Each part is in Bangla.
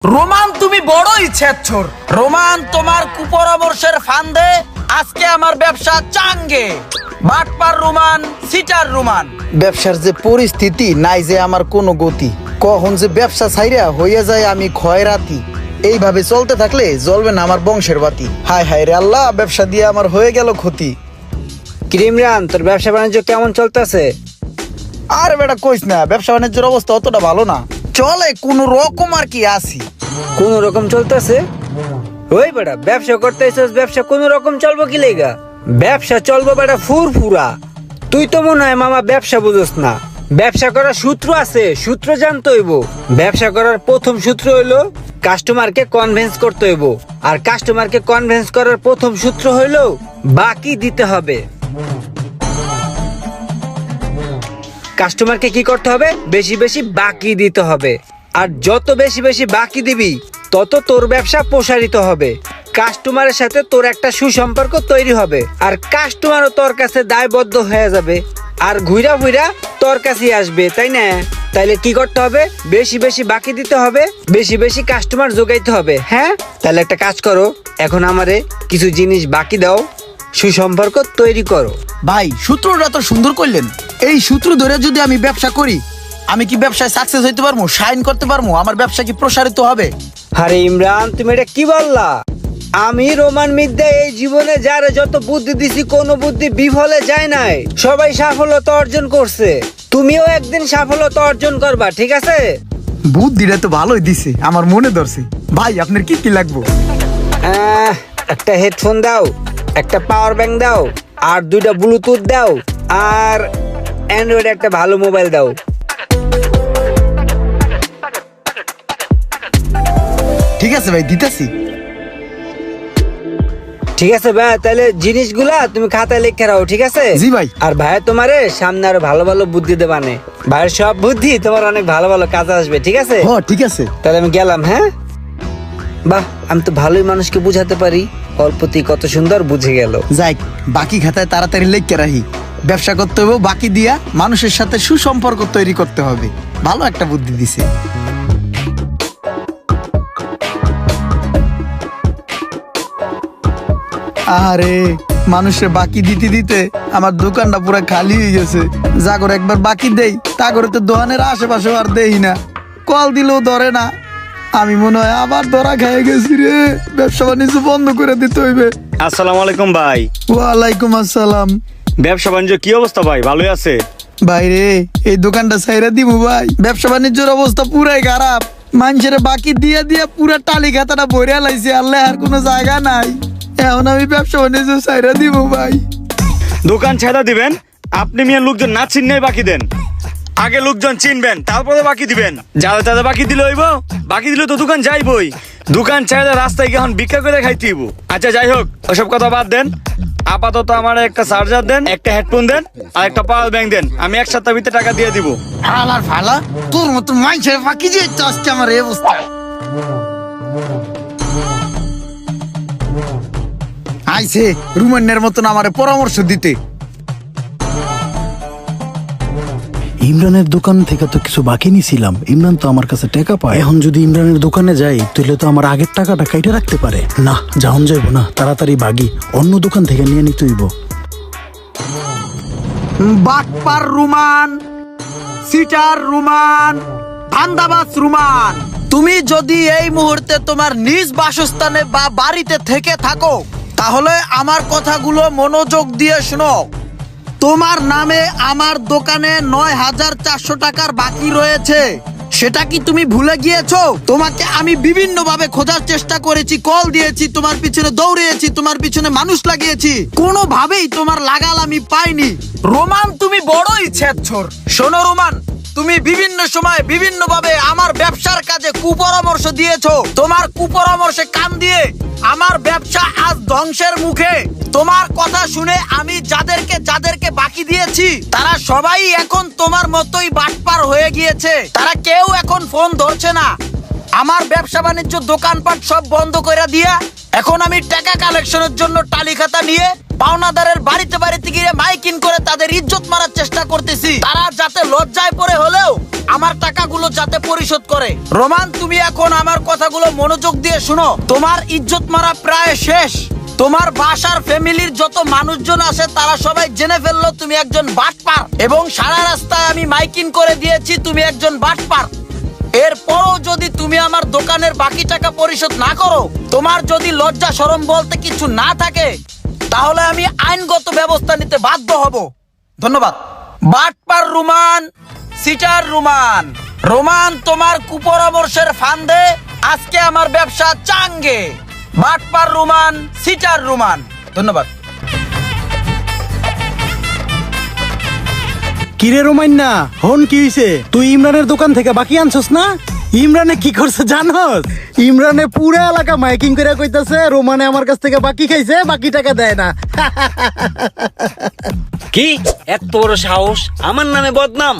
রোমান তুমি বড়ই ছেচ্ছর। রোমান তোমার কুপরামর্শের ফান্দে আজকে আমার ব্যবসা চাঙ্গে। বাটপার রোমান, সিটার রোমান। ব্যবসার যে পরিস্থিতি নাই, যে আমার কোনো গতি, কখন যে ব্যবসা ছাইরা হইয়া যায় আমি খয়রাতি। এইভাবে চলতে থাকলে জ্বলবে না আমার বংশের বাতি। হায় হায় রে আল্লাহ, ব্যবসা দিয়ে আমার হয়ে গেল ক্ষতি। ইমরান, তোর ব্যবসা বাণিজ্য কেমন চলতেছে? আর বেটা কইস না, ব্যবসা বাণিজ্যের অবস্থা অতটা ভালো না, চলে কোনো রকম আর কি আছি। কোন রকম চলতেছে? ওই বেটা ব্যবসা করতেছিস, ব্যবসা কোন রকম চলবো কি লেগা? ব্যবসা চলবো বেটা ফুরফুরা। তুই তো মনে হয় মামা ব্যবসা বুঝোস না। ব্যবসা করার সূত্র আছে, সূত্র জানতে হইব। ব্যবসা করার প্রথম সূত্র হইলো কাস্টমারকে কনভিন্স করতে হইব। আর কাস্টমারকে কনভিন্স করার প্রথম সূত্র হইলো বাকি দিতে হবে। কাস্টমারকে কি করতে হবে? বেশি বেশি বাকি দিতে হবে। আর যত বেশি বেশি বাকি দিবি তত তোর ব্যবসা প্রসারিত হবে। কাস্টমারের সাথে তোর একটা সুসম্পর্ক তৈরি হবে, আর কাস্টমারও তোর কাছে দায়বদ্ধ হয়ে যাবে, আর ঘুরা ঘুরা তোর কাছেই আসবে, তাই না? তাইলে কি করতে হবে? বেশি বেশি বাকি দিতে হবে, বেশি বেশি কাস্টমার যোগাইতে হবে। হ্যাঁ, তাহলে একটা কাজ করো, এখন আমারে কিছু জিনিস বাকি দাও, সুসম্পর্ক তৈরি করো। ভাই সূত্রটা তো সুন্দর করলেন। এই সূত্র ধরে যদি আমি ব্যবসা করি, আমি কি ব্যবসায় সাকসেস হইতে পারবো, শাইন করতে পারবো, আমার ব্যবসা কি প্রসারিত হবে? আরে ইমরান, তুমি এটা কি বললা? আমি রোমান মিদ্যা এই জীবনে যারা যত বুদ্ধি দিছি, কোনো বুদ্ধি বিফলে যায় নাই। সবাই সাফল্যতা অর্জন করছে। তুমিও একদিন সাফল্যতা অর্জন করবা, ঠিক আছে? বুদ্ধিটা তো ভালোই দিছে, আমার মনে ধরছে। ভাই আপনার কি কি লাগবে? একটা হেডফোন দাও, একটা পাওয়ার ব্যাংক দাও, আর দুইটা ব্লুটুথ দাও, আর অ্যান্ড্রয়েড একটা ভালো মোবাইল দাও। ঠিক আছে ভাই, দিতেছি। ঠিক আছে ভাই, তাহলে জিনিসগুলা তুমি খাতায় লিখে রাখো, ঠিক আছে? জি ভাই। আর ভাইয়া তোমারে সামনে আরো ভালো ভালো বুদ্ধি দেবানে। ভাইয়ের সব বুদ্ধি তোমার অনেক ভালো ভালো কাজে আসবে, ঠিক আছে? হ্যাঁ ঠিক আছে। তাহলে আমি গেলাম। হ্যাঁ, বাহ, আমি তো ভালোই মানুষকে বুঝাতে পারি। অল্পতেই কত সুন্দর বুঝে গেল। যাই, বাকি খাতায় তাড়াতাড়ি লিখে রাখি। ব্যবসা করতে হবে বাকি দিয়া, মানুষের সাথে সুসম্পর্ক তৈরি করতে হবে। ভালো একটা বুদ্ধি দিছে। আরে মানুষের বাকি দিতে দিতে আমার দোকানটা পুরো খালি হয়ে গেছে। জাগর একবার বাকি দেই, তা করে তো দোকানের আশেপাশে আর দেই না, কল দিলেও ধরে না। আমি মনে হয় আবার ধরা খেয়ে গেছি রে, ব্যবসা বাণিজ্য বন্ধ করে দিতে হইবে। আসসালামু আলাইকুম ভাই। ওয়ালাইকুম আসসালাম। ব্যবসা বাণিজ্য কি অবস্থা ভাই? ভালোই আছে? ভাই রে, এই দোকানটা ছাইরা দিমু ভাই, ব্যবসা বাণিজ্যের অবস্থা পুরাই খারাপ। মানুষের বাকি দিয়া দিয়া পুরা টালি খাতাটা ভরিয়া লাইছে, আল্লাহ আর কোনো জায়গা নাই। এখন আমি ব্যবসা বাণিজ্য ছাইরা দিমু ভাই। দোকান ছেড়া দিবেন? আপনি মিয়া লোকজন না চিনলেই বাকি দেন। আগে লোকজন চিনবেন, তারপরে বাকি দিবেন। যারা তারা বাকি দিলে হইব, বাকি দিলে তো দোকান যাইবই। দোকান ছেড়ে রাস্তায় গিয়ে এখন ভিক্ষা করে খাইতে হইব। আচ্ছা যাই হোক, ওসব কথা বাদ দেন। আপাতত আমার একটা চার্জার দেন, একটা হেডফোন দেন, আর একটা পাওয়ার ব্যাংক দেন। আমি এক সপ্তাহের ভিতরে টাকা দিয়ে দিব। ফালার ফালা, তোর মতো মানুষের বাকি যে আজকে আমার এই অবস্থা। আইছে রুমান্নের মতন আমারে পরামর্শ দিতে। ইমরানের দোকান থেকে তো কিছু বাকি নিছিলাম, ইমরান তো আমার কাছে টাকা পায়। এখন যদি ইমরানের দোকানে যাই তাহলে তো আমার আগের টাকাটা কাইটে রাখতে পারে। না, যাওন যাইব না, তাড়াতাড়ি বাগি অন্য দোকান থেকে নিয়ে নিতে হইব। বাটপার রুমান, সিটার রুমান, ধান্দাবাজ রুমান, তুমি যদি এই মুহূর্তে তোমার নিজ বাসস্থানে বা বাড়িতে থেকে থাকো, তাহলে আমার কথাগুলো মনোযোগ দিয়ে শোনো। তোমার নামে আমার দোকানে ৯,৪০০ টাকার বাকি রয়েছে। সেটা কি তুমি ভুলে গিয়েছো? তোমাকে আমি বিভিন্ন ভাবে খোঁজার চেষ্টা করেছি, কল দিয়েছি, তোমার পিছনে দৌড়িয়েছি, তোমার পিছনে মানুষ লাগিয়েছি, কোনোভাবেই তোমার লাগাল আমি পাইনি। রোমান তুমি বড়ই ছেচ্ছর। শোনো রোমান, তুমি বিভিন্ন সময় বিভিন্ন ভাবে আমার ব্যবসার কাজে কুপরামর্শ দিয়েছো। তোমার কুপরামর্শে কান দিয়ে আমার ব্যবসা আজ ধ্বংসের মুখে। তোমার কথা শুনে আমি যাদেরকে বাকি দিয়েছি, তারা সবাই এখন তোমার মতোই বাটপার হয়ে গিয়েছে। তারা কেউ এখন ফোন ধরছে না। আমার ব্যবসা বাণিজ্য দোকানপাট সব বন্ধ করে দিয়া এখন আমি টাকা কালেকশনের জন্য টালি খাতা নিয়ে পাওনাদারের বাড়িতে বাড়িতে গিয়ে মাইকিং করে তাদের ইজ্জত মারার চেষ্টা করতেছি, তারা যাতে লজ্জায় পড়ে হলেও আমার টাকাগুলো যাতে পরিশোধ করে। রোমান, তুমি এখন আমার কথাগুলো মনোযোগ দিয়ে শুনো। তোমার ইজ্জত মারা প্রায় শেষ। তোমার বাসার ফ্যামিলির যত মানুষজন আছে তারা সবাই জেনে ফেললো তুমি একজন বাটপার, এবং সারা রাস্তায় আমি মাইকিং করে দিয়েছি তুমি একজন বাটপার। এরপরও যদি তুমি আমার দোকানের বাকি টাকা পরিশোধ না করো, তোমার যদি লজ্জা শরম বলতে কিছু না থাকে, তাহলে আমি আইনগত ব্যবস্থা নিতে বাধ্য হব। ধন্যবাদ। বাটপার রুমান, সিটার রুমান। রোমান, তোমার কুপরামর্শের ফান্দে আজকে আমার ব্যবসা চাঙ্গে। বাটপার রুমান, সিটার রুমান। ধন্যবাদ। কিরে রোমান্না, হন কি হইছে? তুই ইমরানের দোকান থেকে বাকি আনছস না? ইমরানে কি করছে জানোস? ইমরানে পুরো এলাকা মাইকিং করে কইতাছে রোমানে আমার কাছ থেকে বাকি খাইছে, বাকি টাকা দেয় না। কি এত বড় সাহস, আমার নামে বদনাম?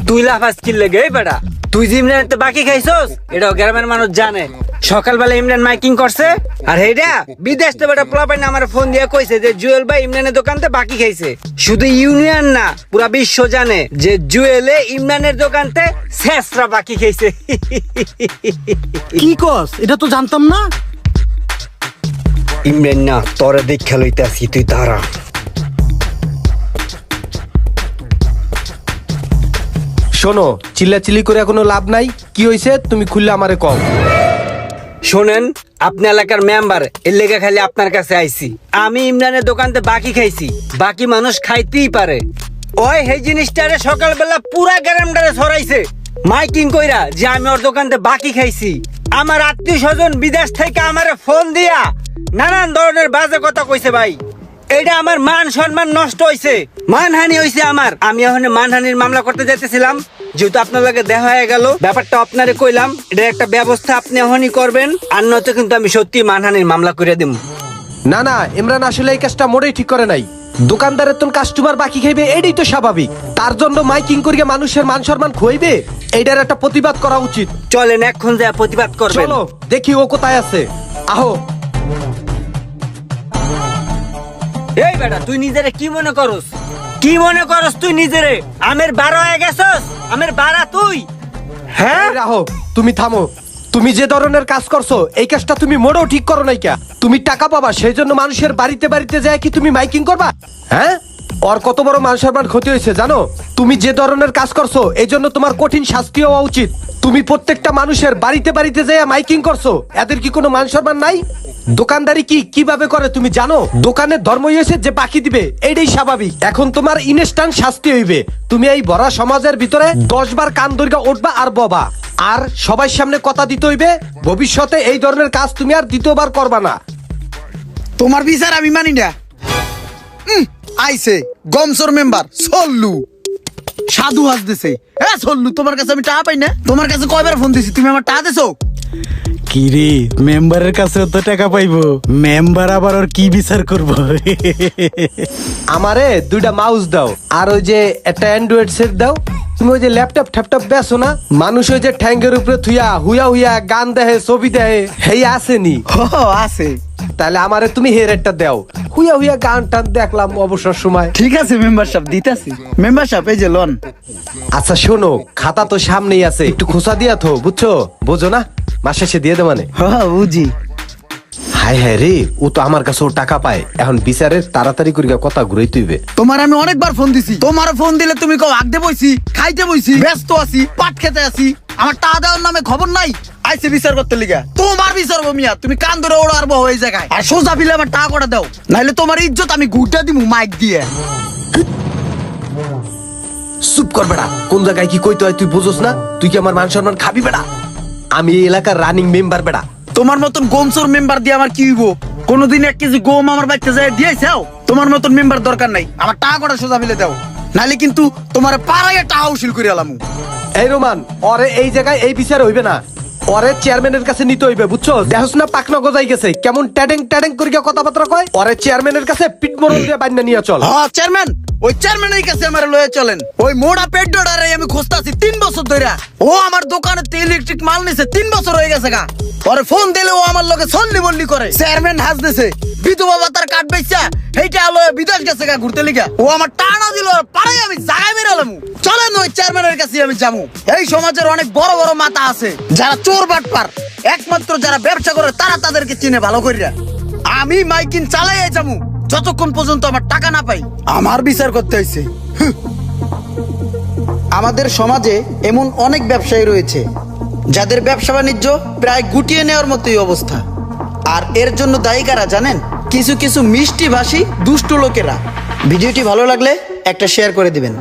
তুই লাফাস কি লেগে বেটা? তুই যে ইমরানের বাকি খাইছস এটাও গ্রামের মানুষ জানে। সকালবেলা ইমরান মাইকিং করছে, আর হেডা বিদেশ থেকে বেটা পোলাপাইন আমার ফোন দিয়ে কইছে যে জুয়েল ভাই ইমরানের দোকানতে বাকি খাইছে। শুধু ইউনিয়ন না, পুরা বিশ্ব জানে যে জুয়েলে ইমরানের দোকানতে শেষরা বাকি খাইছে। কি কস? এটা তো জানতাম না। ইমরান না, তোরে দেখা লইতাছি, তুই দাঁড়া। শোনো, চিল্লাচিল্লি করে কোনো লাভ নাই। কি হয়েছে তুমি খুললে আমারে কও। শোনেন, আপনি এলাকার মেম্বার, এর লেগে খালি আপনার কাছে আইছি। আমি ইমরানের দোকানতে বাকি খাইছি, বাকি মানুষ খাইতেই পারে। ওই এই জিনিসটারে সকালবেলা পুরা গ্রামটারে ছড়াইছে মাইকিং কইরা যে আমি ওর দোকানতে বাকি খাইছি। আমার আত্মীয় স্বজন বিদেশ থেকে আমারে ফোন দিয়া নানান ধরনের বাজে কথা কইছে ভাই। এটা আমার মান সম্মান নষ্ট হইছে, মানহানি হইছে আমার। আমি এখন মানহানির মামলা করতে যাইতেছিলাম, যেহেতু আপনার লগে দেখা হয়ে গেল, ব্যাপারটা আপনারে কইলাম। এটার একটা ব্যবস্থা আপনি এখনই করবেন, আর নয়তো কিন্তু আমি সত্যি মানহানির মামলা করে দিব। না না, ইমরান আসলে এই কাজটা মোটেই ঠিক করে নাই। দোকানদারের তো কাস্টমার বাকি খাইবে, এটাই তো স্বাভাবিক। তার জন্য মাইকিং করিয়া মানুষের মান সম্মান খুইবে, এইটার একটা প্রতিবাদ করা উচিত। চলেন এখন যা প্রতিবাদ করবেন। চলো দেখি ও কোথায় আছে। আহো। এই বেটা, তুই নিজেরে কি মনে করস? কি মনে করস তুই নিজেরে? আমের বারো হয়ে গেছস? আমের বাড়া তুই? হ্যাঁ, রাহো, তুমি থামো। তুমি যে ধরনের কাজ করছো এই কাজটা তুমি মোটেও ঠিক করো নাই। কা তুমি টাকা পাবা সেই জন্য মানুষের বাড়িতে বাড়িতে যায় কি তুমি মাইকিং করবা? হ্যাঁ, ওর কত বড় মান সম্মান ক্ষতি হয়েছে জানো? তুমি যে ধরনের কাজ করছো এই জন্য তোমার কঠিন শাস্তি হওয়া উচিত। তুমি প্রত্যেকটা মানুষের বাড়িতে বাড়িতে যায় মাইকিং করছো, এদের কি কোনো মান সম্মান নাই? দোকানদারি কিভাবে করে তুমি জানো? দোকানের ধর্ম হয়েছে যে বাকি দিবে, এইটাই স্বাভাবিক। এখন তোমার ইনস্ট্যান্ট শাস্তি হইবে। তুমি এই ভরা সমাজের ভিতরে 10 বার কান দৈর্ঘ্য উঠবা আর ববা, আর সবার সামনে কথা দিতে হইবে ভবিষ্যতে এই ধরনের কাজ তুমি আর দ্বিতীয়বার করবা না। তোমার বিচার আমি মানি না। আইছে গমসর মেম্বার সল্লু, সাধু হাসতেছে। হ্যাঁ সল্লু, তোমার কাছে আমি টাকা পাই না? তোমার কাছে কয়বার ফোন দিছি, তুমি আমার টাকা দিছো? কিরে, মেম্বারের কাছে তো টাকা পাইবো, মেম্বার আবার ওর কি বিচার করবো? আমারে 2টা মাউস দাও, আর ওই যে একটা অ্যান্ড্রয়েড সেট দাও। তুমি ওই যে ল্যাপটপ ট্যাপটপ বেছো না, মানুষ ওই যে ঠ্যাঙ্গের উপরে থুইয়া হুইয়া হুইয়া গান দেহে ছবি দেহে, হেই আসেনি? আছে। তাহলে আমারে তুমি হেরেটটা দাও, হুইয়া হুইয়া গান টান দেখলাম অবসর সময়। ঠিক আছে মেম্বারশিপ দিতেছি। মেম্বারশিপ এই যে লোন। আচ্ছা শোনো, খাতা তো সামনেই আছে, একটু খোসা দিয়া থো, বুঝছো? বোঝো না, মাস শেষে দিয়ে দে মানে। বুঝি। হায় হায় রে, ও তো আমার কাছে টাকা পায়, এখন বিচারের তাড়াতাড়ি করিয়া কথা ঘুরাই তুইবে। তোমার আমি অনেকবার ফোন দিছি, তোমার ফোন দিলে তুমি কও আগতে বইছি, খাইতে বইছি, ব্যস্ত আছি, পাট খেতে আছি, আমার টাকা দেওয়ার নামে খবর নাই। আইছে বিচার করতে লিগা। তোমার বিচার মিয়া, তুমি কান ধরে ওড় আরবো ওই জায়গায়, আর সোজা ফিলে আমার টাকা কটা দাও, নাইলে তোমার ইজ্জত আমি গুটা দিমু মাইক দিয়ে। চুপ কর বেড়া, কোন জায়গায় কি কইতে হয় তুই বুঝোস না? তুই কি আমার মান সম্মান খাবি বেড়া? আমি এই এলাকার রানিং মেম্বার বেড়া। তোমার মতন গোমসর মেম্বার দিয়ে আমার কি হইব? কোনদিন 1 কেজি গম আমার বাচ্চা যায় দিয়েছাও? তোমার মতন মেম্বার দরকার নাই, আমার টাকা কটা সোজা ফেলে দাও, নাইলে কিন্তু তোমার পাড়ায় টাকা উসিল করে আলামু। এই রোমান, ওরে এই জায়গায় এই বিচার হইবে না, ওরে চেয়ারম্যানের কাছে নিতে হইবে, বুঝছো? দেখোস না পাকনা গজাই গেছে, কেমন ট্যাডেং ট্যাডেং করিয়া কথাবার্তা কয়। ওরে চেয়ারম্যানের কাছে পিট মরল দিয়ে বাইনা নিয়ে চল। হ্যাঁ চেয়ারম্যান, ওই চেয়ারম্যানের কাছে আমার লয়ে চলেন। ওই মোড়া পেড্ডোটারে আমি খুঁজতাছি 3 বছর ধরে। ও আমার দোকানে ইলেকট্রিক মাল নিছে 3 বছর হয়ে গেছে গা। পরে ফোন দিলে ও আমার লগে সল্লি বল্লি করে। চেয়ারম্যান হাসতেছে, বিধবা ভাতার কাট বেচা এইটা আলো বিদেশ গেছে গা ঘুরতে লিগা। ও আমার টানা দিল, পারে আমি জায়গায় বেরালাম। চলেন ওই চেয়ারম্যানের কাছে আমি যাবো। এই সমাজের অনেক বড় বড় মাথা আছে যারা চোর বাটপার, একমাত্র যারা ব্যবসা করে তারা তাদেরকে চিনে ভালো করিয়া। আমি মাইকিং চালাইয়া যাবো যতক্ষণ পর্যন্ত আমার টাকা না পাই। আমার বিচার করতে হইছে। আমাদের সমাজে এমন অনেক ব্যবসায়ী রয়েছে যাদের ব্যবসা বাণিজ্য প্রায় গুটিয়ে নেওয়ার মতোই অবস্থা। আর এর জন্য দায়ী কারা জানেন? কিছু কিছু মিষ্টি ভাষী দুষ্ট লোকেরা। ভিডিওটি ভালো লাগলে একটা শেয়ার করে দিবেন।